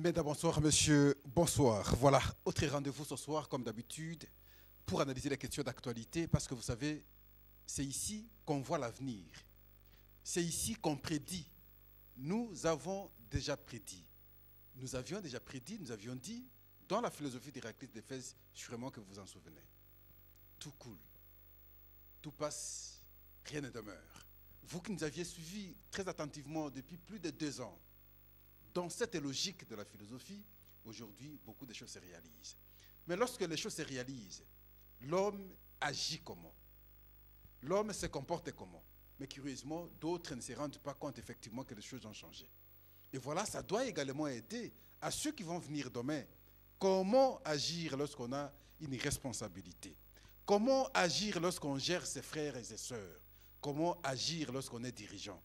Mesdames, bonsoir, monsieur, bonsoir. Voilà, autre rendez-vous ce soir, comme d'habitude, pour analyser les questions d'actualité, parce que vous savez, c'est ici qu'on voit l'avenir. C'est ici qu'on prédit. Nous avons déjà prédit. Nous avions déjà prédit, nous avions dit, dans la philosophie d'Héraclite d'Éphèse, sûrement que vous vous en souvenez. Tout coule, tout passe, rien ne demeure. Vous qui nous aviez suivis très attentivement depuis plus de 2 ans, dans cette logique de la philosophie, aujourd'hui, beaucoup de choses se réalisent. Mais lorsque les choses se réalisent, l'homme agit comment? L'homme se comporte comment? Mais curieusement, d'autres ne se rendent pas compte effectivement que les choses ont changé. Et voilà, ça doit également aider à ceux qui vont venir demain. Comment agir lorsqu'on a une responsabilité? Comment agir lorsqu'on gère ses frères et ses sœurs? Comment agir lorsqu'on est dirigeant?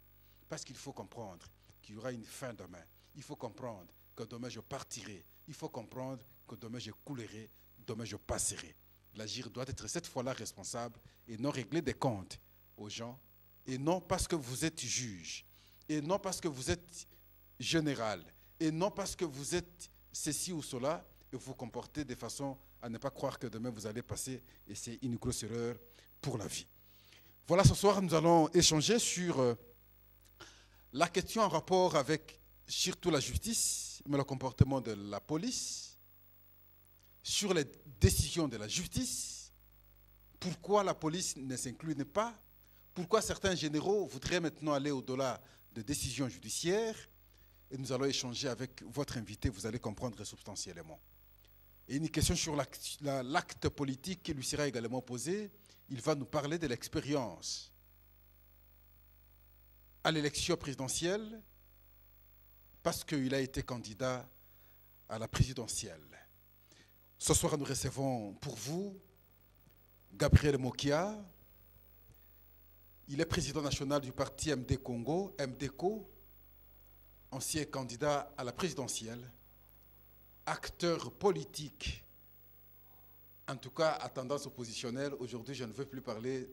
Parce qu'il faut comprendre qu'il y aura une fin demain. Il faut comprendre que demain je partirai. Il faut comprendre que demain je coulerai, demain je passerai. L'agir doit être cette fois-là responsable et non régler des comptes aux gens. Et non parce que vous êtes juge. Et non parce que vous êtes général. Et non parce que vous êtes ceci ou cela. Et vous vous comportez de façon à ne pas croire que demain vous allez passer. Et c'est une grosse erreur pour la vie. Voilà, ce soir nous allons échanger sur la question en rapport avec surtout la justice, mais le comportement de la police, sur les décisions de la justice, pourquoi la police ne s'inclut pas, pourquoi certains généraux voudraient maintenant aller au-delà de décisions judiciaires, et nous allons échanger avec votre invité, vous allez comprendre substantiellement. Et une question sur l'acte politique qui lui sera également posée, il va nous parler de l'expérience à l'élection présidentielle, parce qu'il a été candidat à la présidentielle. Ce soir, nous recevons pour vous Gabriel Mokia. Il est président national du parti MD Congo, MDCO, ancien candidat à la présidentielle, acteur politique, en tout cas à tendance oppositionnelle. Aujourd'hui, je ne veux plus parler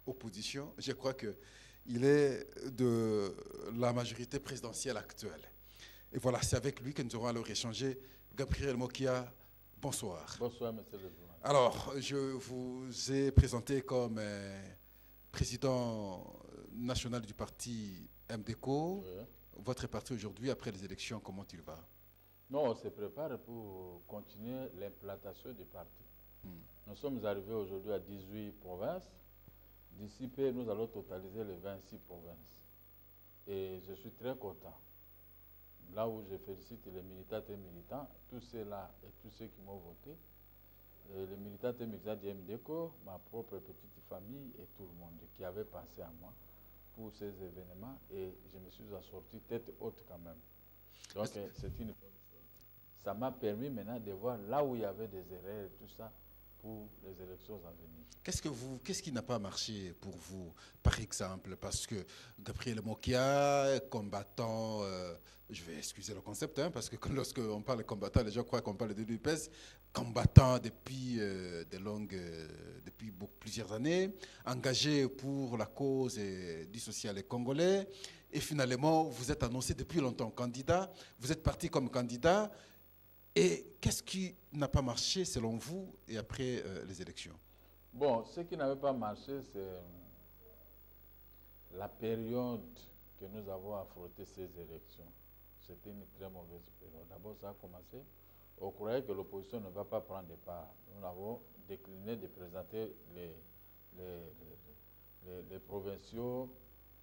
opposition. Je crois qu'il est de la majorité présidentielle actuelle. Et voilà, c'est avec lui que nous aurons alors échangé. Gabriel Mokia, bonsoir. Bonsoir, monsieur le journaliste. Alors, je vous ai présenté comme président national du parti MDCO. Oui. Votre parti aujourd'hui, après les élections, comment il va? Non, on se prépare pour continuer l'implantation du parti. Nous sommes arrivés aujourd'hui à 18 provinces. D'ici peu, nous allons totaliser les 26 provinces. Et je suis très content. Là où je félicite les militantes et militants, tous ceux-là et tous ceux qui m'ont voté, les militantes et militants du MDCO, ma propre petite famille et tout le monde qui avait pensé à moi pour ces événements, et je me suis assorti tête haute quand même. Donc c'est une bonne chose. Ça m'a permis maintenant de voir là où il y avait des erreurs et tout ça pour les élections à venir. Qu'est-ce qui n'a pas marché pour vous, par exemple? Parce que Gabriel Mokia, combattant, je vais excuser le concept, hein, parce que lorsqu'on parle de combattant, les gens croient qu'on parle de l'UPS, combattant depuis, depuis plusieurs années, engagé pour la cause du social congolais, et finalement, vous êtes annoncé depuis longtemps candidat, vous êtes parti comme candidat. Et qu'est-ce qui n'a pas marché selon vous et après les élections? Bon, ce qui n'avait pas marché, c'est la période que nous avons affronté ces élections. C'était une très mauvaise période. D'abord, ça a commencé. On croyait que l'opposition ne va pas prendre part. Nous avons décliné de présenter les provinciaux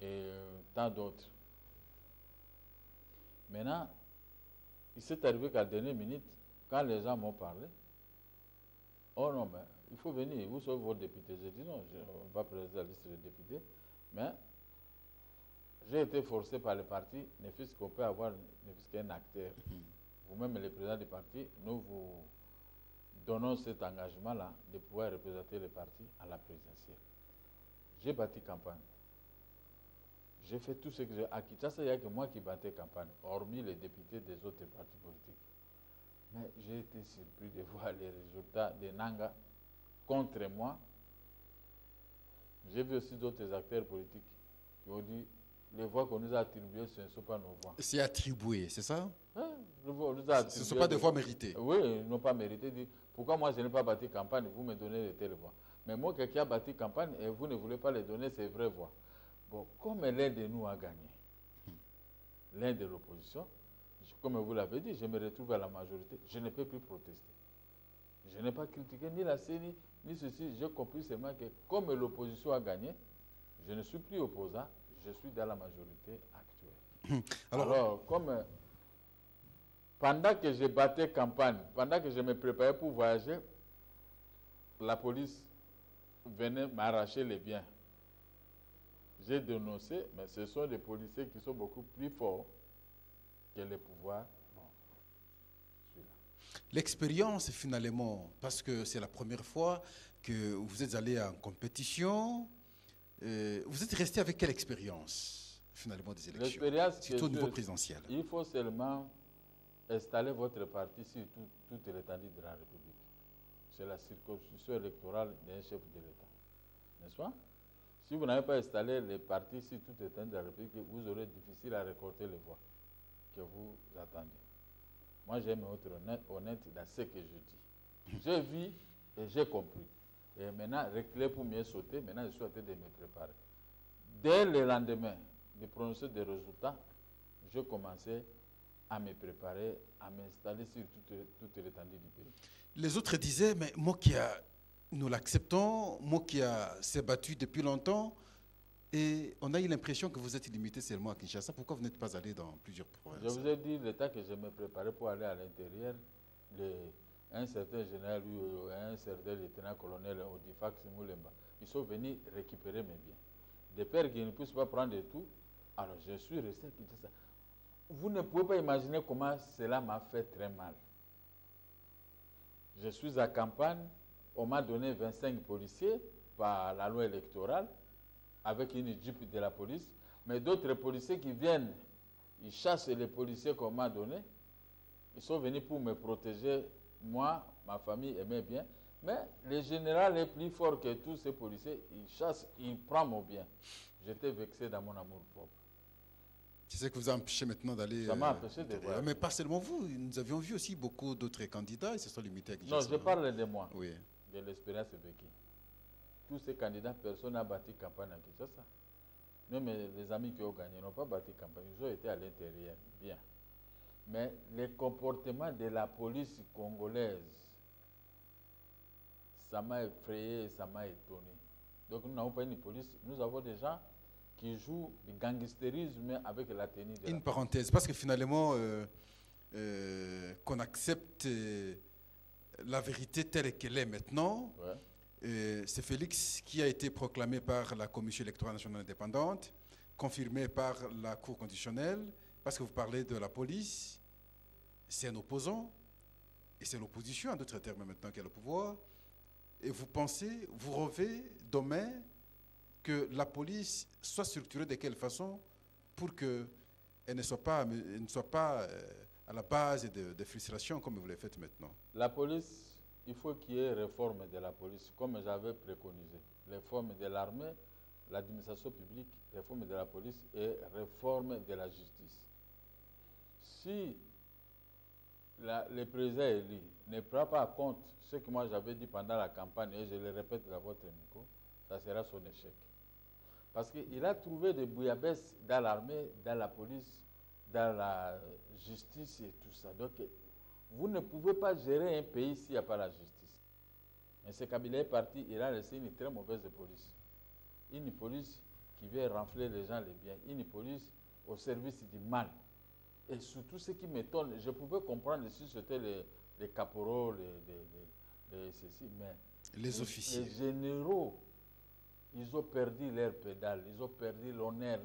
et tant d'autres. Maintenant, il s'est arrivé qu'à la dernière minute, quand les gens m'ont parlé, oh non, mais il faut venir, vous serez votre député. J'ai dit non, je ne vais pas présenter la liste des députés, mais j'ai été forcé par le parti, ne fût-ce qu'on peut avoir, ne fût-ce qu'un acteur. Vous-même, le président du parti, nous vous donnons cet engagement-là de pouvoir représenter le parti à la présidentielle. J'ai bâti campagne. J'ai fait tout ce que j'ai. À Kinshasa, il n'y a que moi qui battais campagne, hormis les députés des autres partis politiques. Mais j'ai été surpris de voir les résultats de Nanga contre moi. J'ai vu aussi d'autres acteurs politiques qui ont dit les voix qu'on nous a attribuées, ce ne sont pas nos voix. C'est attribué, c'est ça? Hein? Ce ne sont pas des voix méritées. Oui, ils n'ont pas mérité. Pourquoi moi je n'ai pas bâti campagne, vous me donnez de telles voix? Mais moi, quelqu'un a bâti campagne et vous ne voulez pas les donner ses vraies voix. Bon, comme l'un de nous a gagné, l'un de l'opposition, comme vous l'avez dit, je me retrouve à la majorité, je ne peux plus protester. Je n'ai pas critiqué ni la CENI, ni ceci. J'ai compris seulement que comme l'opposition a gagné, je ne suis plus opposant, je suis dans la majorité actuelle. Alors comme pendant que je battais campagne, pendant que je me préparais pour voyager, la police venait m'arracher les biens. J'ai dénoncé, mais ce sont des policiers qui sont beaucoup plus forts que les pouvoirs. Bon, l'expérience, finalement, parce que c'est la première fois que vous êtes allé en compétition, vous êtes resté avec quelle expérience, finalement, des élections, surtout au niveau présidentiel? Il faut seulement installer votre parti sur toute l'étendue de la République. C'est la circonscription électorale d'un chef de l'État. N'est-ce pas? Si vous n'avez pas installé les partis sur toute l'étendue de la République, vous aurez difficile à récolter les voix que vous attendez. Moi, j'aime être honnête dans ce que je dis. J'ai vu et j'ai compris. Et maintenant, reculer pour mieux sauter, maintenant je suis en train de me préparer. Dès le lendemain de prononcer des résultats, je commençais à me préparer, à m'installer sur toute l'étendue du pays. Les autres disaient, mais Mokia, nous l'acceptons, Mokia s'est battu depuis longtemps, et on a eu l'impression que vous êtes limité seulement à Kinshasa. Pourquoi vous n'êtes pas allé dans plusieurs provinces? Je vous ai dit, l'état que je me préparais pour aller à l'intérieur, un certain général, un certain lieutenant-colonel Odifax Moulemba, ils sont venus récupérer mes biens. De peur qu'ils ne puissent pas prendre tout, alors je suis resté à Kinshasa. Vous ne pouvez pas imaginer comment cela m'a fait très mal. Je suis à campagne, on m'a donné 25 policiers par la loi électorale, avec une jeep de la police, mais d'autres policiers qui viennent, ils chassent les policiers qu'on m'a donnés, ils sont venus pour me protéger, moi, ma famille et mes biens, mais le général est plus fort que tous ces policiers, il chasse, il prend mon bien. J'étais vexé dans mon amour propre. C'est ce que vous a empêché maintenant d'aller... Ça m'a empêché de voir. Mais pas seulement vous, nous avions vu aussi beaucoup d'autres candidats, ils se sont limités à Kinshasa. Non, je parle de moi, oui, de l'expérience vécue. Tous ces candidats, personne n'a bâti campagne à Kinshasa. Même les amis qui ont gagné n'ont pas bâti campagne, ils ont été à l'intérieur, bien. Mais le comportement de la police congolaise, ça m'a effrayé, ça m'a étonné. Donc nous n'avons pas une police, nous avons des gens qui jouent du gangstérisme avec la tenue de une parenthèse, parce que finalement, qu'on accepte la vérité telle qu'elle est maintenant, ouais. C'est Félix qui a été proclamé par la Commission électorale nationale indépendante, confirmé par la Cour constitutionnelle, parce que vous parlez de la police, c'est un opposant, et c'est l'opposition, en d'autres termes maintenant, qui a le pouvoir, et vous pensez, vous rêvez demain que la police soit structurée de quelle façon pour qu'elle ne soit pas, à la base de frustrations comme vous le faites maintenant? La police, il faut qu'il y ait réforme de la police, comme j'avais préconisé. Réforme de l'armée, l'administration publique, réforme de la police et réforme de la justice. Si le président élu ne prend pas en compte ce que moi j'avais dit pendant la campagne, et je le répète dans votre micro, ça sera son échec. Parce qu'il a trouvé des bouillabaisse dans l'armée, dans la police, dans la justice et tout ça. Donc, vous ne pouvez pas gérer un pays s'il n'y a pas la justice. Mais ce Kabila est parti, il a laissé une très mauvaise police. Une police qui vient rafler les gens les biens. Une police au service du mal. Et surtout, ce qui m'étonne, je pouvais comprendre si c'était les caporaux, ceci, mais les officiers. Les généraux, ils ont perdu leur pédale, ils ont perdu l'honneur.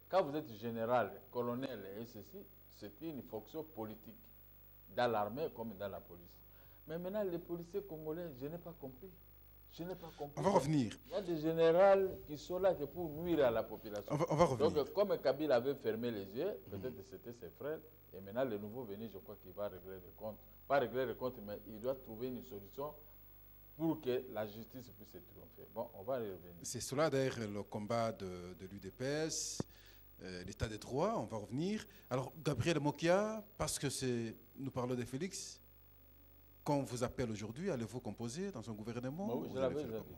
Quand vous êtes général, colonel et ceci, c'est une fonction politique, dans l'armée comme dans la police. Mais maintenant, les policiers congolais, je n'ai pas compris. Je n'ai pas compris. On va revenir. Il y a des généraux qui sont là que pour nuire à la population. On va revenir. Donc, comme Kabila avait fermé les yeux, peut-être que c'était ses frères, et maintenant, le nouveau venu, je crois qu'il va régler les comptes. Pas régler les comptes, mais il doit trouver une solution pour que la justice puisse triompher. Bon, on va y revenir. C'est cela d'ailleurs le combat de l'UDPS. l'état des droits, on va revenir. Alors, Gabriel Mokia, parce que nous parlons de Félix, quand on vous appelle aujourd'hui, allez-vous composer dans un gouvernement? Oui, je l'avais déjà dit.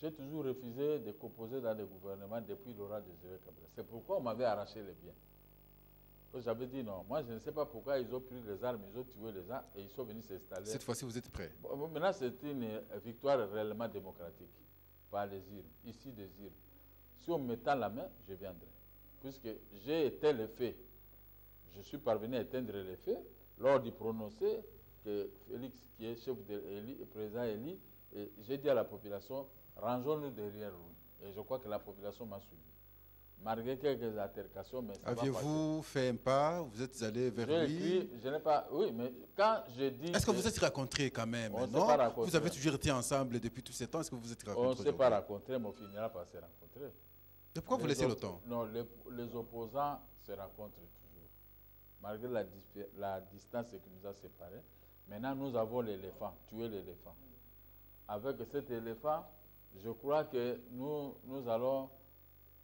J'ai toujours refusé de composer dans des gouvernements depuis Laurent Désiré Kabila. C'est pourquoi on m'avait arraché les biens. J'avais dit non, moi je ne sais pas pourquoi ils ont pris les armes, ils ont tué les gens et ils sont venus s'installer. Cette fois-ci, vous êtes prêts? Bon, maintenant, c'est une victoire réellement démocratique par les urnes, ici des urnes. Si on me tend la main, je viendrai. Puisque j'ai éteint les faits. Je suis parvenu à éteindre les faits lors du prononcé que Félix, qui est chef de président élu, j'ai dit à la population, rangeons-nous derrière lui. Et je crois que la population m'a suivi. Malgré quelques altercations, mais ça va passer. Aviez-vous fait un pas? Vous êtes allé vers lui? Écrit, je n'ai pas... Oui, mais quand je dis... Est-ce que vous êtes rencontrés quand même? On Non? pas rencontrés. Vous avez toujours été ensemble depuis tous ces temps. Est-ce que vous êtes rencontrés? On ne s'est pas rencontrés, mais on finira par se rencontrer. Et pourquoi vous laissez le temps? Non, les opposants se rencontrent toujours. Malgré la distance qui nous a séparés. Maintenant, nous avons l'éléphant, tuer l'éléphant. Avec cet éléphant, je crois que nous allons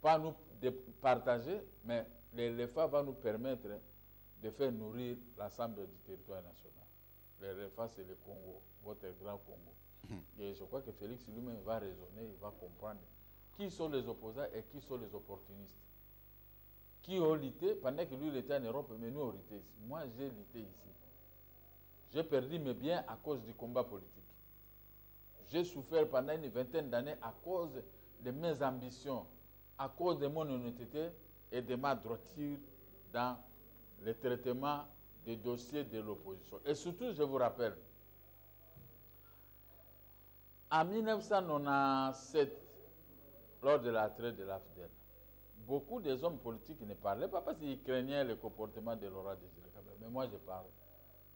pas nous partager, mais l'éléphant va nous permettre de faire nourrir l'ensemble du territoire national. L'éléphant, c'est le Congo, votre grand Congo. Et je crois que Félix lui-même va raisonner, il va comprendre qui sont les opposants et qui sont les opportunistes. Qui ont lutté pendant que lui il était en Europe, mais nous on lutté ici. Moi j'ai lutté ici. J'ai perdu mes biens à cause du combat politique. J'ai souffert pendant une vingtaine d'années à cause de mes ambitions, à cause de mon honnêteté et de ma droiture dans le traitement des dossiers de l'opposition. Et surtout, je vous rappelle, en 1997, lors de la traite de l'AFDEL, beaucoup des hommes politiques ne parlaient pas parce qu'ils craignaient le comportement de Laurent Désiré Kabila. Mais moi, je parle.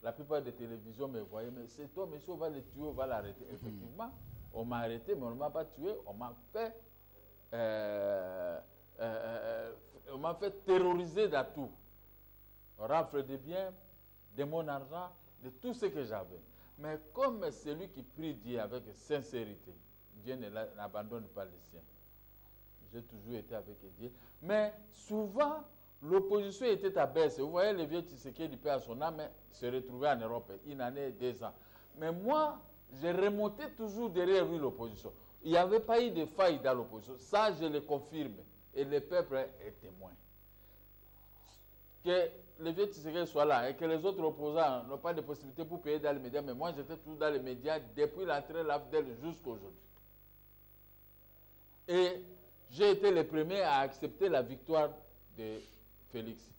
La plupart des télévisions me voyaient, mais c'est toi, monsieur, on va le tuer, on va l'arrêter. Effectivement, on m'a arrêté, mais on ne m'a pas tué, on m'a fait terroriser dans tout. Rafle de biens, de mon argent, de tout ce que j'avais. Mais comme celui qui prie Dieu avec sincérité, Dieu n'abandonne pas les siens. J'ai toujours été avec Dieu. Mais souvent, l'opposition était à baisse. Vous voyez, le vieux Tshisekedi, paix à son âme, se retrouvait en Europe, une année, 2 ans. Mais moi, j'ai remonté toujours derrière lui l'opposition. Il n'y avait pas eu de faille dans l'opposition. Ça, je le confirme. Et le peuple est témoin. Que le vieux Tshisekedi soit là et que les autres opposants n'ont pas de possibilité pour payer dans les médias. Mais moi, j'étais toujours dans les médias depuis l'entrée de l'AFDEL jusqu'à aujourd'hui. Et j'ai été le premier à accepter la victoire de Félix.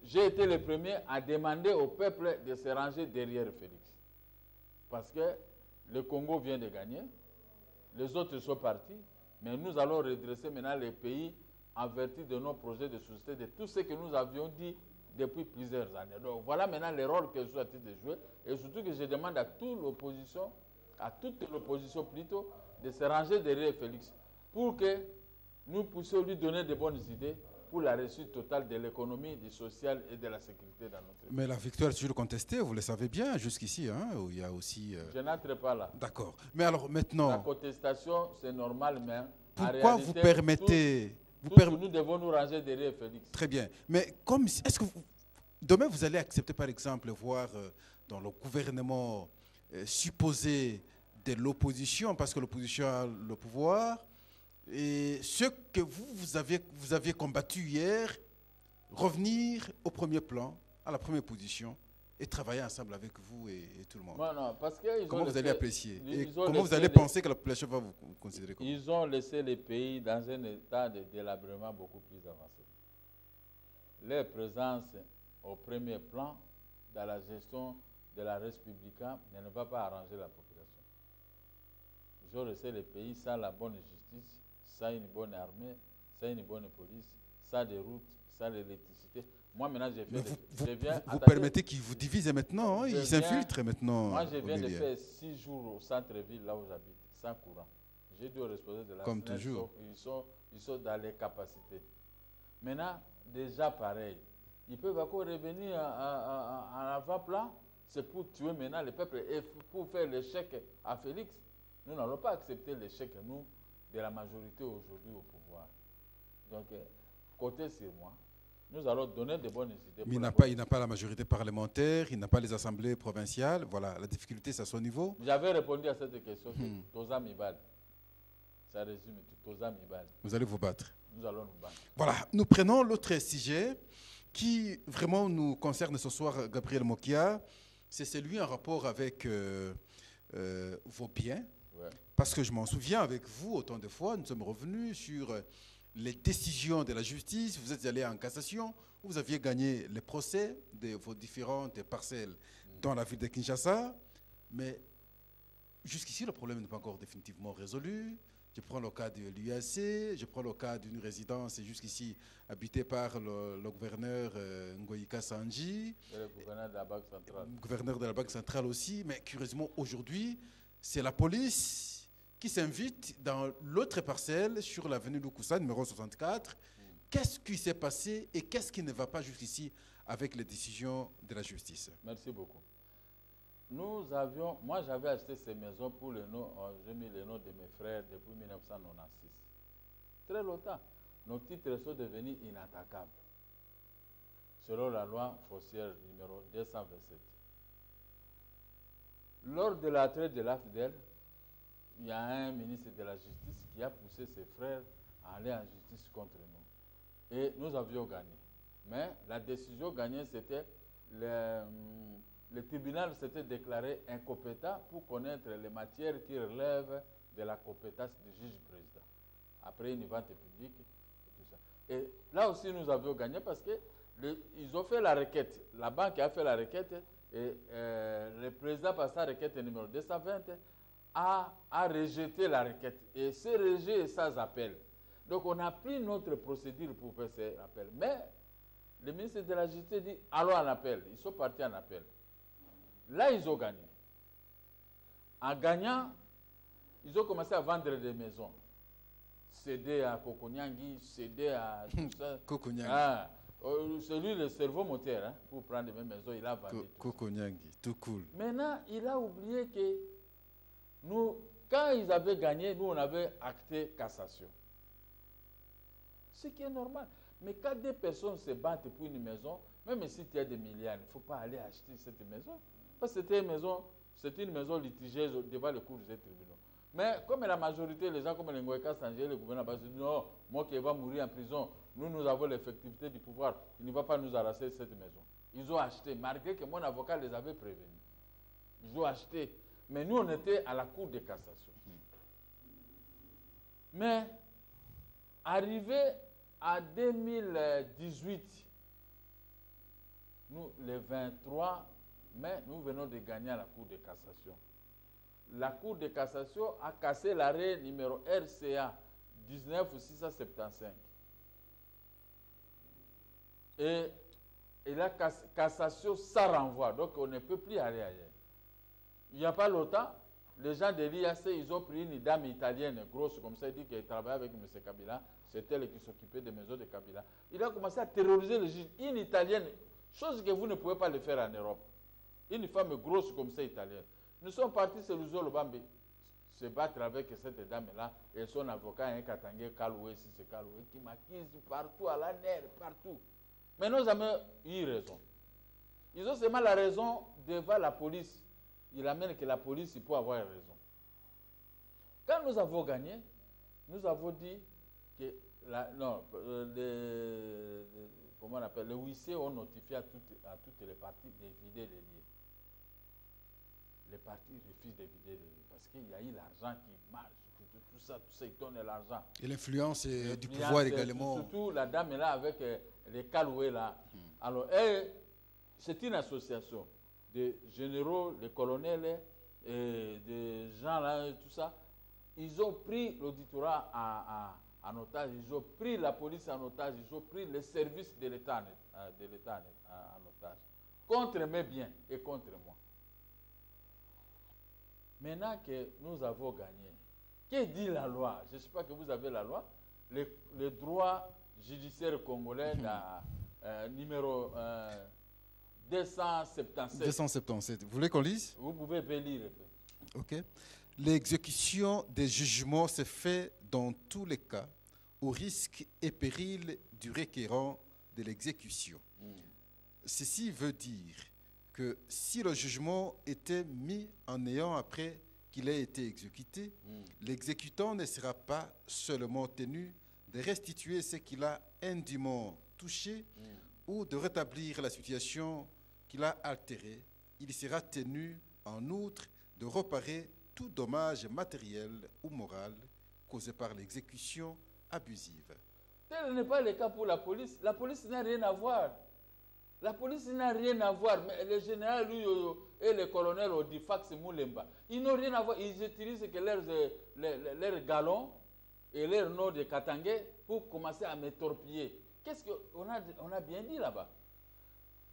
J'ai été le premier à demander au peuple de se ranger derrière Félix. Parce que le Congo vient de gagner, les autres sont partis, mais nous allons redresser maintenant les pays en vertu de nos projets de société, de tout ce que nous avions dit depuis plusieurs années. Donc voilà maintenant le rôle que je suis en train de jouer, et surtout que je demande à toute l'opposition, plutôt, de se ranger derrière Félix, pour que nous puissions lui donner de bonnes idées pour la réussite totale de l'économie, du social et de la sécurité dans notre pays. Mais la victoire est toujours contestée, vous le savez bien, jusqu'ici, hein, où il y a aussi... Je n'entre pas là. D'accord. Mais alors maintenant... La contestation, c'est normal, mais pourquoi en réalité, vous permettez... nous devons nous ranger derrière Félix. Très bien. Mais comme... Est-ce que demain, vous allez accepter, par exemple, voir dans le gouvernement supposé de l'opposition, parce que l'opposition a le pouvoir, et ce que vous aviez combattu hier, revenir au premier plan, à la première position, et travailler ensemble avec vous et tout le monde. Non, parce que comment vous allez apprécier? Et comment vous laissé allez penser que la population va vous considérer comme? Ils ont laissé les pays dans un état de délabrement beaucoup plus avancé. Leur présence au premier plan dans la gestion de la République ne va pas arranger la population. Ils ont laissé les pays sans la bonne justice, sans une bonne armée, sans une bonne police, sans des routes, sans l'électricité. Moi, maintenant, vous permettez qu'ils vous divisent maintenant, hein, ils s'infiltrent maintenant. Moi, je viens de faire 6 jours au centre-ville, là où j'habite, sans courant. J'ai dit aux responsables de la comme toujours. Ils sont dans les capacités. Maintenant, déjà pareil. Ils peuvent encore revenir en avant-plan. C'est pour tuer maintenant le peuple et pour faire l'échec à Félix. Nous n'allons pas accepter l'échec, nous, de la majorité aujourd'hui au pouvoir. Donc, comptez sur moi. Nous allons donner de bonnes idées. Mais il n'a pas la majorité parlementaire, il n'a pas les assemblées provinciales. Voilà, la difficulté, c'est à son niveau. J'avais répondu à cette question. Toza Mibal. Ça résume tout. Toza Mibal. Vous allez vous battre. Nous allons nous battre. Voilà, nous prenons l'autre sujet qui vraiment nous concerne ce soir, Gabriel Mokia. C'est celui en rapport avec vos biens. Ouais. Parce que je m'en souviens avec vous, autant de fois, nous sommes revenus sur les décisions de la justice. Vous êtes allé en cassation, vous aviez gagné les procès de vos différentes parcelles dans la ville de Kinshasa. Mais jusqu'ici, le problème n'est pas encore définitivement résolu. Je prends le cas de l'UAC, je prends le cas d'une résidence jusqu'ici habitée par le gouverneur Ngoïka Sanji. Et le gouverneur de la Banque centrale. Gouverneur de la Banque centrale aussi. Mais curieusement, aujourd'hui, c'est la police qui s'invite dans l'autre parcelle sur l'avenue Lukusa, numéro 64. Qu'est-ce qui s'est passé et qu'est-ce qui ne va pas jusqu'ici avec les décisions de la justice? Merci beaucoup. Moi j'avais acheté ces maisons pour le nom, j'ai mis le nom de mes frères depuis 1996. Très longtemps. Nos titres sont devenus inattaquables, selon la loi foncière numéro 227. Lors de la traite de l'AFDEL, il y a un ministre de la Justice qui a poussé ses frères à aller en justice contre nous. Et nous avions gagné. Mais la décision gagnée, c'était le tribunal s'était déclaré incompétent pour connaître les matières qui relèvent de la compétence du juge-président. Après une vente publique et tout ça. Et là aussi, nous avions gagné parce qu'ils ont fait la requête. La banque a fait la requête et le président, par sa requête numéro 220, a rejeté la requête. Et ce rejet est sans appel. Donc on a pris notre procédure pour faire ces appels. Mais le ministre de la Justice dit allons en appel. Ils sont partis en appel. Là, ils ont gagné. En gagnant, ils ont commencé à vendre des maisons. Céder à Kokonyangi, céder à tout ça. Kokonyangi. Ah, celui, le cerveau moteur, hein, pour prendre les mêmes maisons, il a vendu. Kokonyangi, tout cool. Maintenant, il a oublié que nous, quand ils avaient gagné, nous, on avait acté cassation. Ce qui est normal. Mais quand des personnes se battent pour une maison, même si tu as des milliards, il ne faut pas aller acheter cette maison. Parce que c'était une maison litigieuse devant le cours des tribunaux. Mais comme la majorité, les gens comme les Ngoïka Sanjé, le gouvernement, disent non, moi qui va mourir en prison, nous avons l'effectivité du pouvoir, il ne va pas nous arracher cette maison. Ils ont acheté, malgré que mon avocat les avait prévenus. Ils ont acheté. Mais nous, on était à la cour de cassation. Mais, arrivé à 2018, nous, le 23 mai, nous venons de gagner à la cour de cassation. La cour de cassation a cassé l'arrêt numéro RCA 19675. Et la cassation, ça renvoie. Donc, on ne peut plus aller ailleurs. Il n'y a pas longtemps, les gens de l'IAC, ils ont pris une dame italienne grosse comme ça, il dit qu'elle travaillait avec M. Kabila. C'est elle qui s'occupait des maisons de Kabila. Il a commencé à terroriser le juge. Une italienne, chose que vous ne pouvez pas le faire en Europe. Une femme grosse comme ça, italienne. Nous sommes partis sur le Lubambi se battre avec cette dame-là et son avocat, un Katangé Kaloué, si c'est Kaloué, qui m'accuse partout à la nerf, partout. Mais nous avons eu raison. Ils ont seulement la raison devant la police. Il amène que la police il peut avoir raison. Quand nous avons gagné, nous avons dit que comment on appelle, les huissiers ont notifié à toutes les parties de vider les liens. Les partis refusent de vider les liens parce qu'il y a eu l'argent qui marche, tout ça, ils donnent l'argent. Et l'influence du pouvoir également. Surtout la dame est là avec les Kaloués là. Alors, c'est une association de généraux, de colonels, et de gens là, tout ça. Ils ont pris l'auditorat en otage, ils ont pris la police en otage, ils ont pris les services de l'État en otage. Contre mes biens et contre moi. Maintenant que nous avons gagné, que dit la loi? Je ne sais pas que vous avez la loi. Le droit judiciaire congolais, numéro 277. 277. Vous voulez qu'on lise? Vous pouvez lire. Ok. L'exécution des jugements se fait dans tous les cas au risque et péril du requérant de l'exécution. Ceci veut dire que si le jugement était mis en néant après qu'il ait été exécuté, l'exécutant ne sera pas seulement tenu de restituer ce qu'il a indûment touché ou de rétablir la situation qu'il a altérée. Il sera tenu en outre de réparer tout dommage matériel ou moral causé par l'exécution abusive. Tel n'est pas le cas pour la police. La police n'a rien à voir. La police n'a rien à voir. Mais le général lui, et le colonel Odifax Moulemba, ils n'ont rien à voir. Ils utilisent que leurs galons et leur nom de Katangé pour commencer à me torpiller. Qu'est-ce qu'on a bien dit là-bas?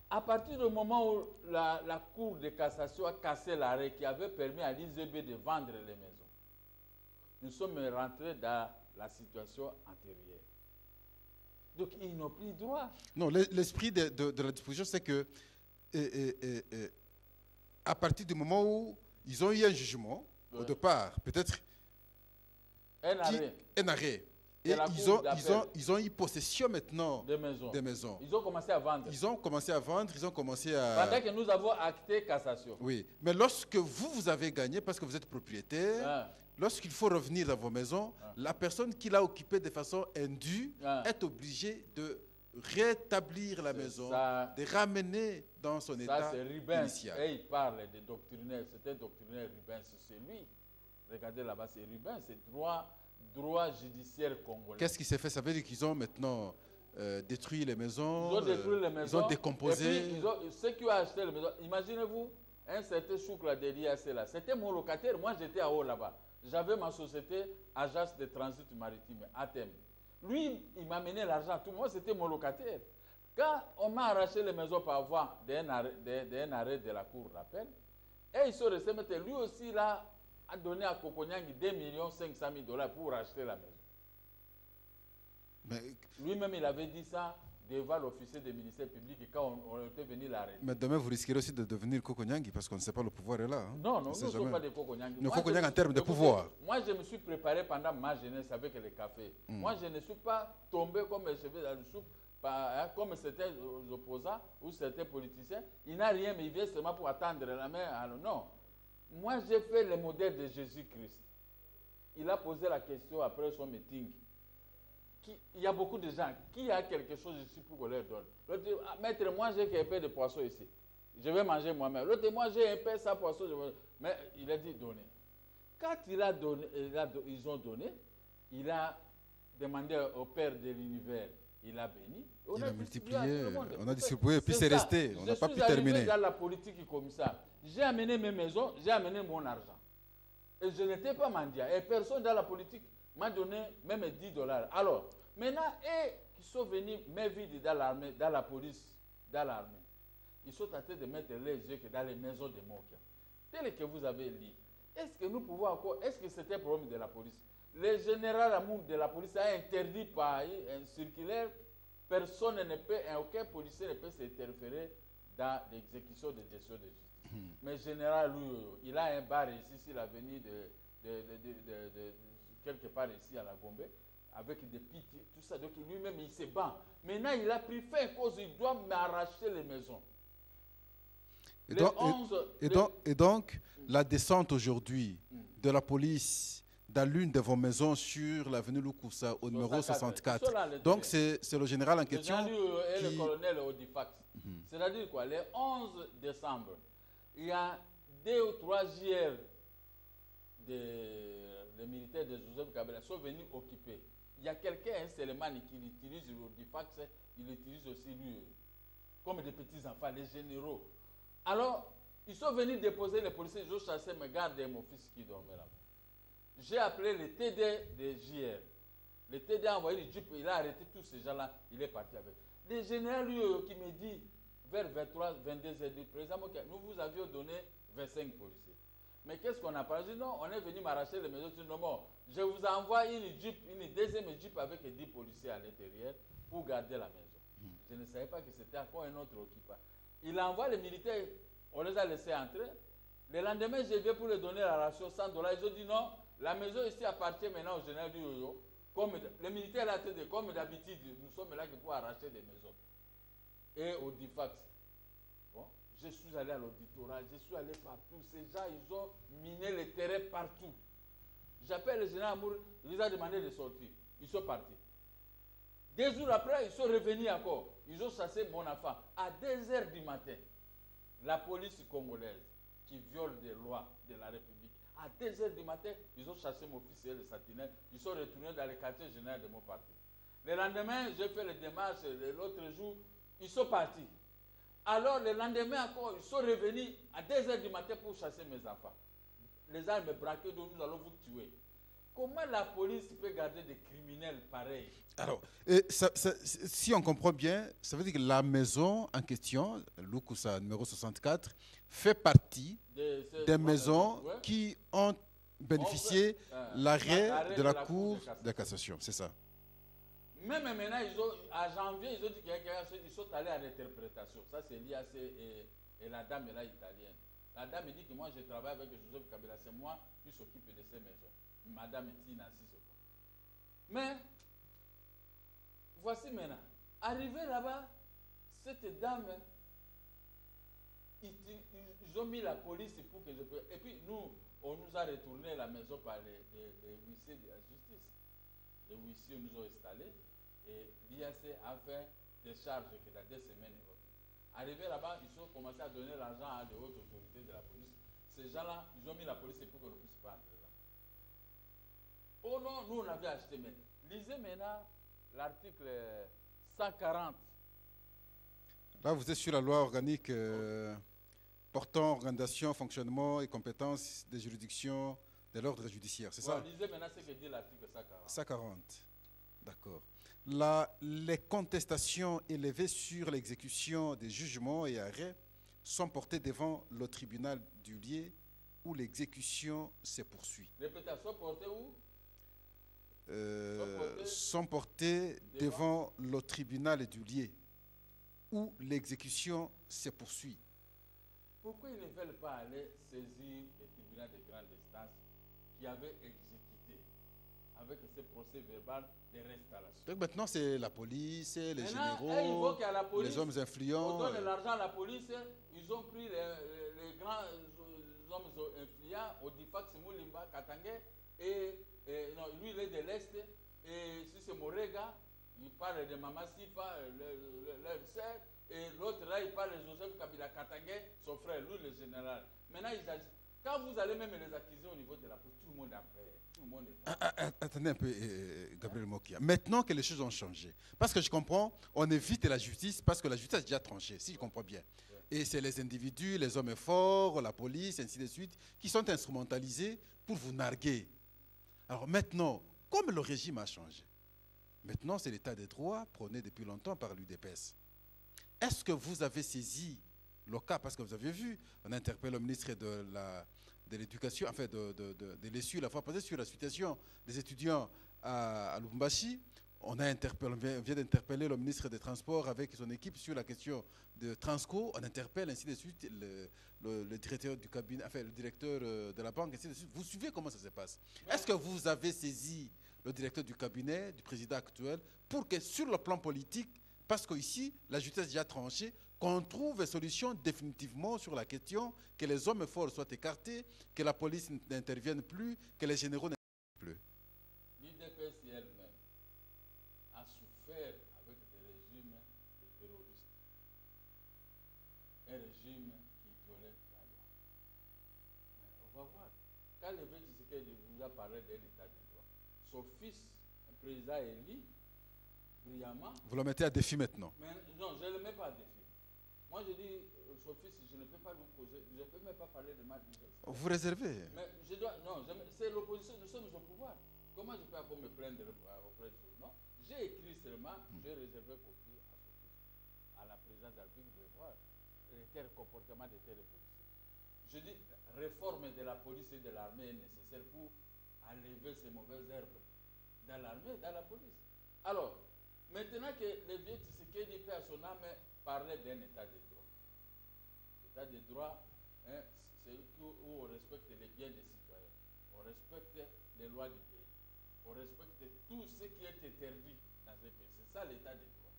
À partir du moment où la Cour de cassation a cassé l'arrêt qui avait permis à l'IZB de vendre les maisons, nous sommes rentrés dans la situation antérieure. Donc, ils n'ont plus droit. Non, l'esprit de la disposition, c'est que à partir du moment où ils ont eu un jugement, au départ, peut-être un arrêt. Et ils ont eu possession maintenant des maisons. Ils ont commencé à vendre. Ils ont commencé à vendre, ils ont commencé à... Pendant que nous avons acté cassation. Oui, mais lorsque vous avez gagné, parce que vous êtes propriétaire, lorsqu'il faut revenir dans vos maisons, la personne qui l'a occupée de façon indue est obligée de rétablir la maison, de ramener dans son état initial. Et il parle de doctrinaire, c'était doctrinaire Rubens, c'est lui. Regardez là-bas, c'est Rubens, c'est droit judiciaire congolais. Qu'est-ce qui s'est fait? Ça veut dire qu'ils ont maintenant détruit les maisons, ils ont détruit les maisons, ils ont décomposé. Et puis, ceux qui ont acheté les maisons, imaginez-vous, un certain Choukla de l'IAC là, c'était mon locataire, moi j'étais à haut là-bas. J'avais ma société, Agence de Transit Maritime, ATEM. Lui, il m'a mené l'argent, tout moi c'était mon locataire. Quand on m'a arraché les maisons par voie d'un arrêt de la Cour d'appel, et ils sont restés, mais lui aussi là, a donné à Kokonyang 2 500 000 $ pour racheter la maison. Lui-même, il avait dit ça devant l'officier des ministères publics quand on était venu l'arrêter. Mais demain, vous risquerez aussi de devenir Kokonyang parce qu'on ne sait pas le pouvoir est là. Hein. Non, nous ne sommes pas des Kokonyang. Nous Kokonyang en termes de pouvoir. Moi, je me suis préparé pendant ma jeunesse avec les cafés. Moi, je ne suis pas tombé comme un cheveu dans le soupe, comme certains opposants ou certains politiciens. Il n'a rien, mais il vient seulement pour attendre la main. Alors, non. Moi, j'ai fait le modèle de Jésus-Christ. Il a posé la question après son meeting. Il y a beaucoup de gens qui a quelque chose ici pour qu'on leur donne. L'autre dit, maître, moi j'ai un peu de poisson ici. Je vais manger moi-même. L'autre dit, moi j'ai un peu sans poisson. Mais il a dit donner. Quand ils ont donné, il a demandé au Père de l'univers. Il a béni. Il a multiplié, on a distribué, puis c'est resté. On n'a pas pu terminer. Je suis arrivé dans la politique comme ça. J'ai amené mes maisons, j'ai amené mon argent. Et je n'étais pas mendiant. Et personne dans la politique m'a donné même 10 $. Alors, maintenant, eux qui sont venus m'inviter dans l'armée, dans la police, dans l'armée, ils sont en train de mettre les yeux que dans les maisons de Mokia. Tel que vous avez lu, est-ce que nous pouvons encore, est-ce que c'était un problème de la police? Le général Amour de la police a interdit par un circulaire, personne ne peut, aucun policier ne peut s'interférer dans l'exécution des décisions de justice. Mais le général, lui, il a un bar ici, sur l'avenue de quelque part ici à la Gombe, avec des pitiés, tout ça. Donc lui-même, il se bat. Maintenant, il a pris fin cause, il doit m'arracher les maisons. Et donc, la descente aujourd'hui de la police dans l'une de vos maisons sur l'avenue Lukusa, au numéro 64. Donc, c'est le général en question. Et le colonel Odifax. C'est-à-dire quoi? Le 11 décembre, il y a 2 ou 3 JR des militaires de Joseph Kabila sont venus occuper. Il y a quelqu'un, un Selemani, qui utilise l'Odifax, il utilise aussi lui, comme des petits-enfants, les généraux. Alors, ils sont venus déposer les policiers, ils ont chassé mes gardes et mon fils qui dormait là. J'ai appelé le TD de JR. Le TD a envoyé le jeep, il a arrêté tous ces gens-là, il est parti avec. Les généraux qui me dit, vers 23, 22 heures, président, nous vous avions donné 25 policiers. Mais qu'est-ce qu'on a parlé? Non, on est venu m'arracher les maisons. Non, bon, je vous envoie une deuxième jeep avec 10 policiers à l'intérieur pour garder la maison. Je ne savais pas que c'était encore un autre occupant. Il envoie les militaires, on les a laissés entrer. Le lendemain, je viens pour leur donner la ration $100. Ils ont dit non, la maison ici appartient maintenant au général du Yoyo. Comme les militaires là, comme d'habitude, nous sommes là pour arracher des maisons. Et au DIFAX, bon, je suis allé à l'auditorat, je suis allé partout. Ces gens, ils ont miné les terrains partout. J'appelle le général Amour, il les a demandé de sortir. Ils sont partis. 2 jours après, ils sont revenus encore. Ils ont chassé mon enfant. À 2 heures du matin, la police congolaise qui viole des lois de la République, à 2 heures du matin, ils ont chassé mon fils et le sentinelle. Ils sont retournés dans le quartier général de mon parti. Le lendemain, j'ai fait les démarches. L'autre jour, ils sont partis. Alors, le lendemain encore, ils sont revenus à 2 heures du matin pour chasser mes enfants. Les armes braquées, donc nous allons vous tuer. Comment la police peut garder des criminels pareils? Alors, si on comprend bien, ça veut dire que la maison en question, Lukusa numéro 64, fait partie des maisons qui ont bénéficié l'arrêt de la Cour de cassation. C'est ça. Même maintenant, à janvier, ils ont dit qu'ils sont allés à l'interprétation. Ça, c'est l'IAC et la dame est là italienne. La dame dit que moi, je travaille avec Joseph Kabila. C'est moi qui s'occupe de ces maisons. Madame Tina Sissoko. Mais, voici maintenant. Arrivé là-bas, cette dame, ils ont mis la police pour que je puisse. Et puis, nous, on nous a retourné la maison par les huissiers de la justice. Les huissiers nous ont installés et l'IAC a fait des charges que dans 2 semaines. Arrivé là-bas, ils ont commencé à donner l'argent à de hautes autorités de la police. Ces gens-là, ils ont mis la police pour qu'on ne puisse pas entrer là. Oh non, nous on avait acheté, mais lisez maintenant l'article 140. Là, vous êtes sur la loi organique portant organisation, fonctionnement et compétences des juridictions de l'ordre judiciaire, c'est ça? Lisez maintenant ce que dit l'article 140. 140, d'accord. Les contestations élevées sur l'exécution des jugements et arrêts sont portées devant le tribunal du lieu où l'exécution se poursuit. Répétation, portée où? Sont portés devant le tribunal du lieu où l'exécution se poursuit. Pourquoi ils ne veulent pas aller saisir le tribunal de grande instance qui avait exécuté avec ce procès verbal de restauration? Donc maintenant, c'est la police, les maintenant, généraux, la police, les hommes influents. On donne l'argent à la police, ils ont pris les grands hommes influents, Odifax, Moulimba, Katangé, et non, lui il est de l'Est, et si c'est Morega, il parle de Mama Sifa, leur sœur, et l'autre là, il parle de Joseph Kabila Katangé, son frère, lui le général. Maintenant, ils agissent. Quand vous allez même les accuser au niveau de la police, tout le monde a peur. Tout le monde est Attendez un peu, Gabriel Mokia. Maintenant que les choses ont changé, parce que je comprends, on évite la justice parce que la justice a déjà tranché, si je comprends bien. Et c'est les individus, les hommes forts, la police, ainsi de suite, qui sont instrumentalisés pour vous narguer. Alors maintenant, comme le régime a changé, maintenant c'est l'état des droits prôné depuis longtemps par l'UDPS. Est-ce que vous avez saisi le cas, parce que vous avez vu, on a interpellé le ministre de l'Éducation, enfin de l'ESU la fois passée sur la situation des étudiants à Lubumbashi. On vient d'interpeller le ministre des Transports avec son équipe sur la question de Transco. On interpelle ainsi de suite le directeur du cabinet, enfin le directeur de la banque, ainsi de suite. Vous suivez comment ça se passe? Est-ce que vous avez saisi le directeur du cabinet, du président actuel, pour que sur le plan politique, parce qu'ici, la justice a déjà tranché, qu'on trouve une solution définitivement sur la question, que les hommes forts soient écartés, que la police n'intervienne plus, que les généraux n'interviennent plus? L'UDPS elle-même a souffert avec des régimes de terroristes. Un régime qui violait la loi. Mais on va voir. Quand le maître Tshisekedi vous a parlé d'un état de droit, son fils, un président élu, brillamment. Vous le mettez à défi maintenant? Mais non, je ne le mets pas à défi. Moi, je dis, son fils, je ne peux pas lui poser, je ne peux même pas parler de ma vie. Vous réservez? Mais je dois, non, c'est l'opposition, nous sommes au pouvoir. Comment je peux encore me plaindre auprès de vous? Non, j'ai écrit seulement, j'ai réservé copie à son fils, à la présidence de la République de voir le comportement de tels policiers. Je dis, réforme de la police et de l'armée est nécessaire pour enlever ces mauvaises herbes dans l'armée et dans la police. Alors, maintenant que le vieux Tshisekedi fait à son âme parlait d'un état de droit. L'état de droit, hein, c'est où on respecte les biens des citoyens, on respecte les lois du pays. on respecte tout ce qui est interdit dans un pays. C'est ça l'état de droit.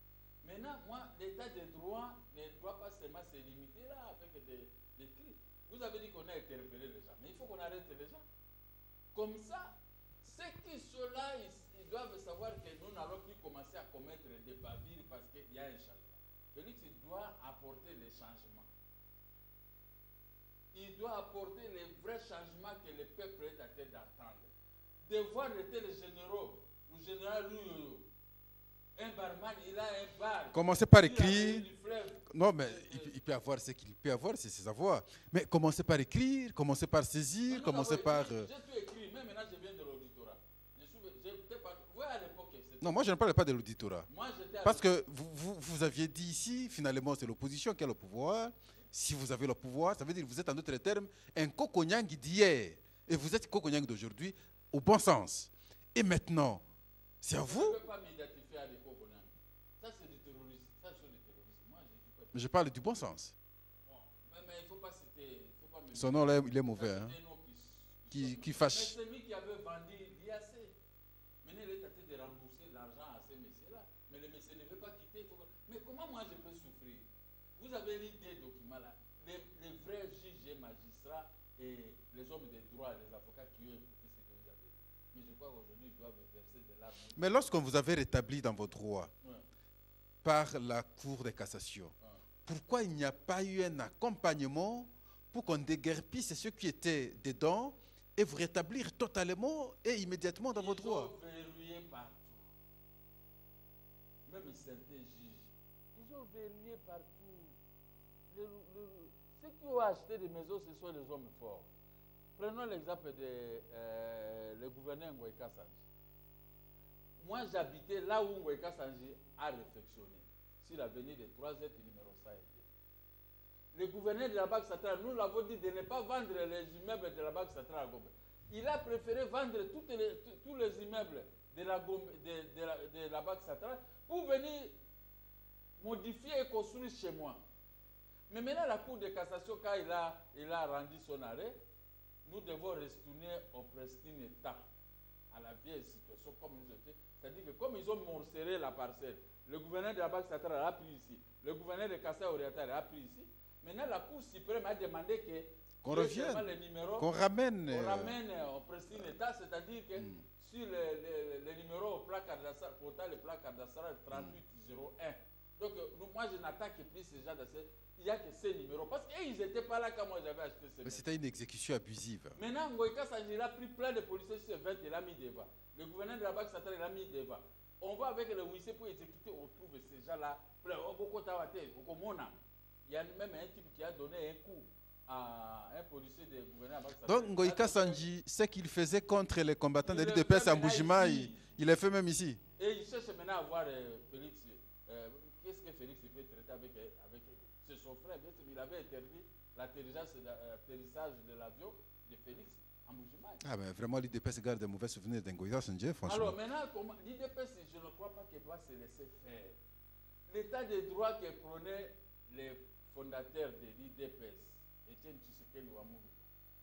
Maintenant, moi, l'état de droit ne doit pas seulement se limiter là avec des cris. Vous avez dit qu'on a interpellé les gens, mais il faut qu'on arrête les gens. Comme ça, ceux qui sont là, ils doivent savoir que nous n'allons plus commencer à commettre des bavures parce qu'il y a un changement. Félix doit apporter les changements. Il doit apporter les vrais changements que le peuple est en train d'attendre. De voir les tels généraux, le général Louyoyo, un barman, il a un bar. Commencez par écrire. Non, mais il peut avoir ce qu'il peut avoir, c'est ses avoirs. Mais commencez par écrire, commencez par saisir, commencez par... J'ai tout écrit, mais maintenant je viens de l'auditorat. À l'époque, non, moi je ne parle pas de l'auditorat. Moi, parce que vous aviez dit ici, finalement c'est l'opposition qui a le pouvoir. Si vous avez le pouvoir, ça veut dire que vous êtes en d'autres termes un Kokonyang d'hier. Et vous êtes Kokonyang d'aujourd'hui au bon sens. Et maintenant, c'est à vous. Je ne peux pas m'identifier à des Kokonyang. Ça c'est du terrorisme. Ça c'est du terrorisme. Moi, mais je parle du bon sens. Bon, mais il ne faut pas citer... Son nom là, il est mauvais. Hein? Qui fâche. Mais c'est lui qui avait vendu l'IAC. Maintenant, il est en train de rembourser l'argent à ces messieurs-là. Mais le monsieur ne veut pas quitter. Mais comment moi je peux souffrir? Vous avez lu des documents là. Les vrais juges et magistrats et les hommes de droit, les avocats qui ont écouté ce que vous avez dit. Mais je crois qu'aujourd'hui, ils doivent verser de larmes. Mais lorsqu'on vous avait rétabli dans vos droits par la Cour de cassation, pourquoi il n'y a pas eu un accompagnement pour qu'on déguerpisse ceux qui étaient dedans et vous rétablir totalement et immédiatement dans vos droits? Ils ont verrouillé partout. Même certains juges, ils ont verrouillé partout. Ceux qui ont acheté des maisons, ce sont les hommes forts. Prenons l'exemple le gouverneur Ngoïka Sanji. Moi, j'habitais là où Ngoïka Sanji a réflexionné, sur l'avenue de 3 êtres numéro 5. Le gouverneur de la Banque centrale, nous l'avons dit de ne pas vendre les immeubles de la Banque centrale à Gombe. Il a préféré vendre tous les immeubles de la Banque centrale pour venir modifier et construire chez moi. Mais maintenant, la Cour de cassation, quand il a rendu son arrêt, nous devons retourner au pristine état, à la vieille situation comme nous étions. C'est-à-dire que comme ils ont morcelé la parcelle, le gouverneur de la Banque centrale a pris ici, le gouverneur de Kassai Oriental a pris ici. Maintenant, la Cour suprême a demandé qu'on revienne, qu'on ramène au pristine état, c'est-à-dire que sur les numéros au placard d'Assara, le placard d'Assara 3801. Donc, moi, je n'attaque plus ces gens d'assez. Il n'y a que ces numéros. Parce qu'ils n'étaient pas là quand moi j'avais acheté ces. Mais c'était une exécution abusive. Maintenant, Ngoïka Sanji a pris plein de policiers sur 20, il a mis devant. Le gouverneur de la Banque centrale, il a mis devant. On va avec le huissier pour exécuter, on trouve ces gens-là. Il y a même un type qui a donné un coup à un policier du gouverneur de la Banque centrale. Donc, Ngoïka Sanji, ce qu'il faisait contre les combattants de l'UDPS à Mboujima, il l'a fait même ici. Et il cherche maintenant à voir Félix. Qu'est-ce que Félix peut traiter avec lui? C'est son frère, il avait interdit l'atterrissage de l'avion de Félix en Mboujima. Ah ben vraiment l'UDPS garde de mauvais souvenirs d'Ngoïka Sanji, franchement. Alors maintenant, l'UDPS, je ne crois pas qu'elle doit se laisser faire. L'état de droit que prenaient les fondateurs de l'UDPS, Etienne Tshisekedi Ouamourou,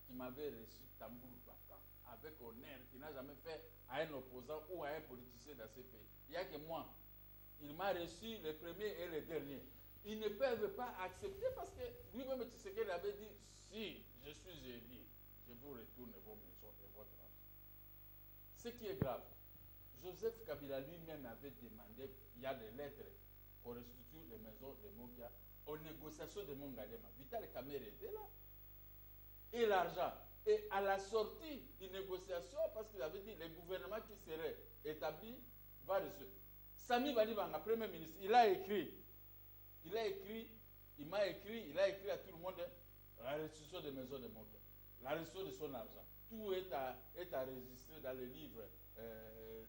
qui m'avait reçu tambour battant, avec honneur, qui n'a jamais fait à un opposant ou à un politicien dans ce pays. Il n'y a que moi. Il m'a reçu le premier et le dernier. Ils ne peuvent pas accepter parce que lui-même Tshisekedi avait dit si je suis élu, je vous retourne vos maisons et votre argent. Ce qui est grave, Joseph Kabila lui-même avait demandé, il y a des lettres, qu'on restitue les maisons de Mokia aux négociations de Mongalema. Vital Kamerhe était là. Et l'argent. Et à la sortie des négociations, parce qu'il avait dit le gouvernement qui serait établi va recevoir. Sami Badibanga, Premier ministre, il a écrit à tout le monde la restitution des maisons de Mokia, la restitution de son argent. Tout est à enregistrer dans le livre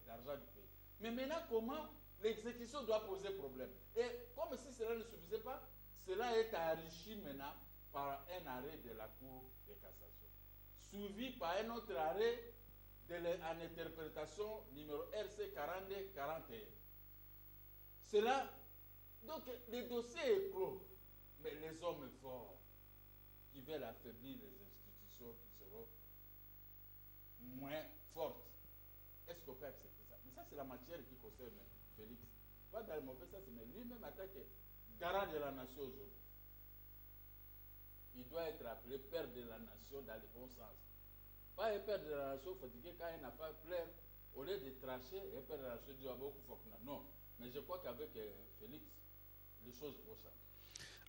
d'argent du pays. Mais maintenant, comment l'exécution doit poser problème? Et comme si cela ne suffisait pas, cela est enrichi maintenant par un arrêt de la Cour de cassation, suivi par un autre arrêt en interprétation numéro RC 4241. Cela, donc le dossier est clos, mais les hommes forts qui veulent affaiblir les institutions qui seront moins fortes, est-ce qu'on peut accepter ça? Mais ça, c'est la matière qui concerne Félix. Pas dans le mauvais sens, mais lui-même en tant que garant de la nation aujourd'hui. Il doit être appelé père de la nation dans le bon sens. Pas un père de la nation fatigué quand une affaire pleure, au lieu de trancher, un père de la nation dit ah, beaucoup non. Mais je crois qu'avec Félix, les choses vont changer.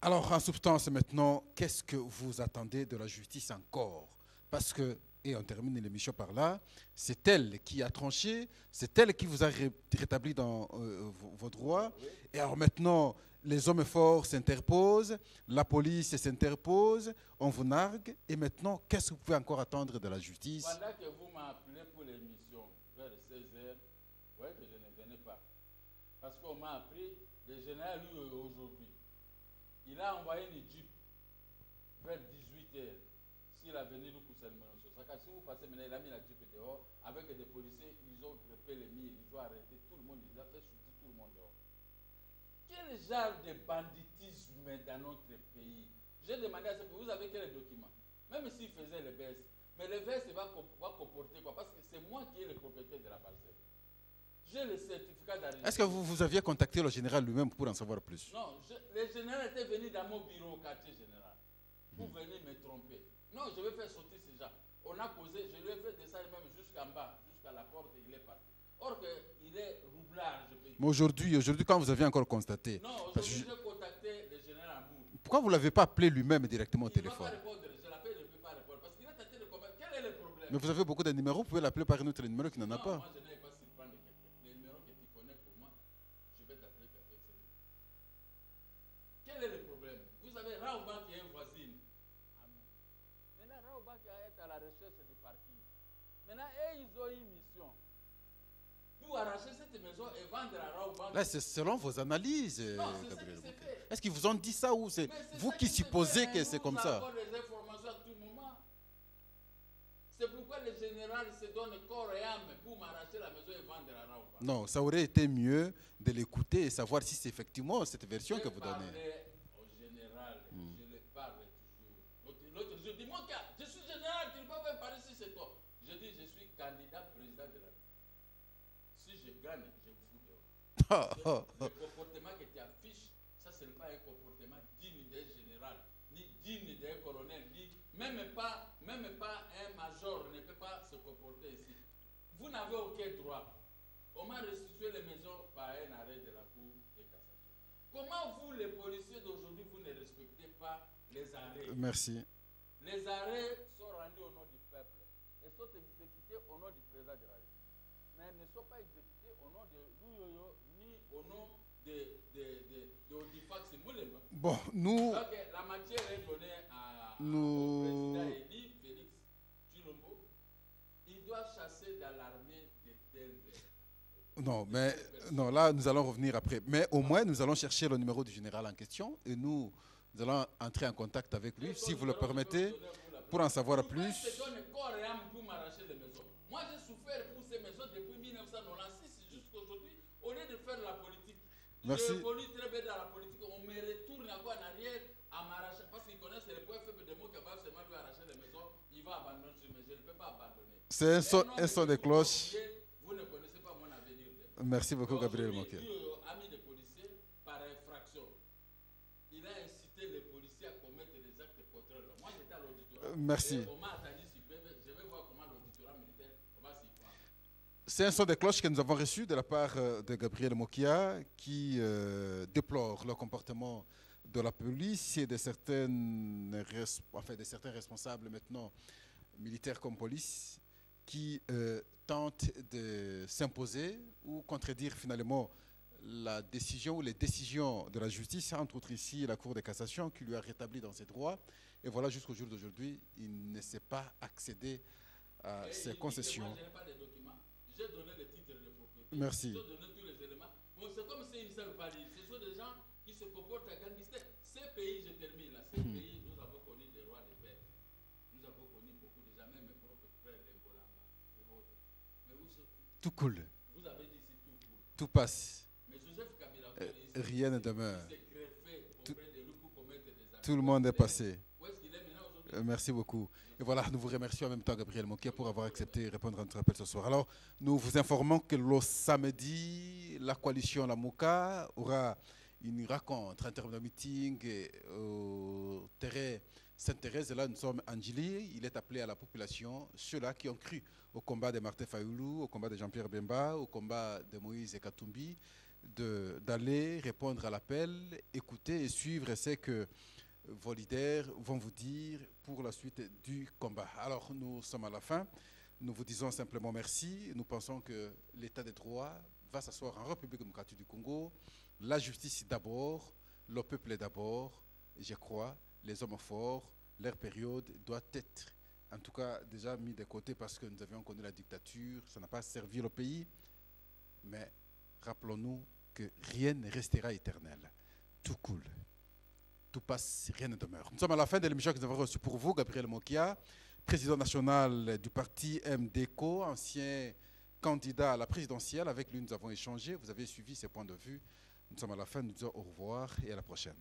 Alors, en substance, maintenant, qu'est-ce que vous attendez de la justice encore? Parce que, et on termine l'émission par là, c'est elle qui a tranché, c'est elle qui vous a rétabli dans vos droits. Oui. Et alors maintenant, les hommes forts s'interposent, la police s'interpose, on vous nargue. Et maintenant, qu'est-ce que vous pouvez encore attendre de la justice? Pendant que vous m'appelez pour l'émission, vers 16h, vous voyez que je ne venais pas. Parce qu'on m'a appris, le général, lui, aujourd'hui, il a envoyé une jeep vers 18h sur l'avenue du Koussan-Menosso. Si vous passez maintenant, il a mis la jeep dehors, avec des policiers, ils ont grippé les murs, ils ont arrêté tout le monde, ils ont fait sortir tout le monde dehors. Quel genre de banditisme dans notre pays? J'ai demandé à ce que vous avez quel document? Même s'il faisait le BS, mais le BS va comporter quoi? Parce que c'est moi qui ai le propriétaire de la parcelle. J'ai le certificat d'arrivée. Est-ce que vous aviez contacté le général lui-même pour en savoir plus? Non, le général était venu dans mon bureau au quartier général. Vous venez me tromper. Non, je vais faire sortir ces gens. On a causé, je lui ai fait descendre même jusqu'en bas, jusqu'à la porte et il est parti. Or qu'il est roublard, je peux dire. Mais aujourd'hui, quand vous avez encore constaté... Non, aujourd'hui, j'ai contacté le général Amour. Pourquoi vous ne l'avez pas appelé lui-même directement au téléphone? Il ne va pas répondre, je l'appelle, il ne peut pas répondre. Parce qu'il est tenté de commettre. Quel est le problème? Mais vous avez beaucoup de numéros, vous pouvez l'appeler par un autre numéro qui n'en a pas. Moi, je n'ai pas surprendre quelqu'un. Les numéros que tu connais pour moi, je vais t'appeler avec ce numéro. Quel est le problème? Vous avez Raouban qui est une voisine. Ah non. Maintenant, Raouban qui est à la recherche du parking. Maintenant, ils ont une mission. Pour arracher cette maison et vendre à Raouban. Là, c'est selon vos analyses, non, c'est Gabriel. ça qui s'est fait. Est-ce qu'ils vous ont dit ça ou c'est vous qui supposez que c'est comme ça? Nous avons des informations à tout moment. C'est pourquoi le général se donne corps et âme pour m'arracher la maison et vendre à Raouba. Non, ça aurait été mieux de l'écouter et savoir si c'est effectivement cette version que vous donnez. Au général, je le parle toujours. L'autre jour, dis-moi, je suis général, tu ne peux pas me parler si c'est toi. Je dis, je suis candidat président de la République. Si je gagne, je vous fous dehors. Le comportement que tu affiches, ça, ce n'est pas un comportement digne d'un général, ni digne d'un colonel, ni même pas un major ne peut pas se comporter ici. Vous n'avez aucun droit. On m'a restitué les maisons par un arrêt de la Cour de cassation. Comment vous, les policiers d'aujourd'hui, vous ne respectez pas les arrêts? Merci. Les arrêts sont rendus au nom du peuple et sont exécutés au nom du président de la République. Mais ils ne sont pas exécutés au nom de l'UYO ni au nom de Odifax et Moulemba. Bon, nous... Donc, la matière est donnée au président élu, Félix Tshilombo. Il doit chasser dans l'armée de tels. Non, mais non, là, nous allons revenir après. Mais au moins, nous allons chercher le numéro du général en question et nous allons entrer en contact avec lui, si vous le permettez, pour en savoir plus. Moi, j'ai souffert pour ces maisons depuis 1996 jusqu'à aujourd'hui, au lieu de faire la politique. Merci. Je évolue très bien dans la politique. On me retourne encore en arrière à m'arracher parce qu'ils connaissent les points faibles de mots qui va seulement lui arracher les maisons. Il va abandonner, mais je ne peux pas abandonner. C'est un son de cloche. Vous ne connaissez pas mon avenir. Merci beaucoup, Gabriel Moké. Ami de policier, par infraction, il a incité les policiers à commettre des actes contre l'homme. Moi, j'étais à l'auditorat. Merci. On m'a attendu si je vais voir comment l'auditorat militaire va s'y prendre. C'est un son de cloche que nous avons reçu de la part de Gabriel Mokia qui déplore le comportement de la police et de certains responsables maintenant, militaires comme police, qui tentent de s'imposer ou contredire finalement la décision ou les décisions de la justice, entre autres ici la Cour de cassation qui lui a rétabli dans ses droits. Et voilà, jusqu'au jour d'aujourd'hui, il ne s'est pas accédé à ces concessions. Moi, je n'ai pas de documents. J'ai donné le titre de propriété. Merci. J'ai donné tous les éléments. Bon, c'est comme s'ils ne savent pas lire. Ce sont des gens qui se comportent à gangsters. Ces pays, je termine là, ces pays, nous avons connu des rois de paix. Nous avons connu beaucoup de gens, même mes propres frères, les Bolamba et autres. Mais où sont Tout coule. Vous avez dit c'est tout cool. Tout passe. Mais Joseph Kabila, rien ne demeure. il s'est greffé auprès de lui pour commettre des actes. Tout le monde est passé. Où est-ce qu'il est maintenant aujourd'hui? Merci beaucoup. Et voilà, nous vous remercions en même temps, Gabriel Mokia, pour avoir accepté de répondre à notre appel ce soir. Alors, nous vous informons que le samedi, la coalition La Mouka aura une rencontre, un terme de meeting au terrain Sainte-Thérèse. Et là, nous sommes en Djili. Il est appelé à la population, ceux-là qui ont cru au combat de Martin Fayoulou, au combat de Jean-Pierre Bemba, au combat de Moïse Katumbi, d'aller répondre à l'appel, écouter et suivre ce que vos leaders vont vous dire pour la suite du combat. Alors, nous sommes à la fin. Nous vous disons simplement merci. Nous pensons que l'état des droits va s'asseoir en République démocratique du Congo. La justice d'abord, le peuple d'abord. Je crois, les hommes forts, leur période doit être, en tout cas, déjà mis de côté parce que nous avions connu la dictature. Ça n'a pas servi le pays. Mais rappelons-nous que rien ne restera éternel. Tout coule. Tout passe, rien ne demeure. Nous sommes à la fin de l'émission que nous avons reçue pour vous, Gabriel Mokia, président national du parti MDECO, ancien candidat à la présidentielle. Avec lui, nous avons échangé. Vous avez suivi ses points de vue. Nous sommes à la fin. Nous disons au revoir et à la prochaine.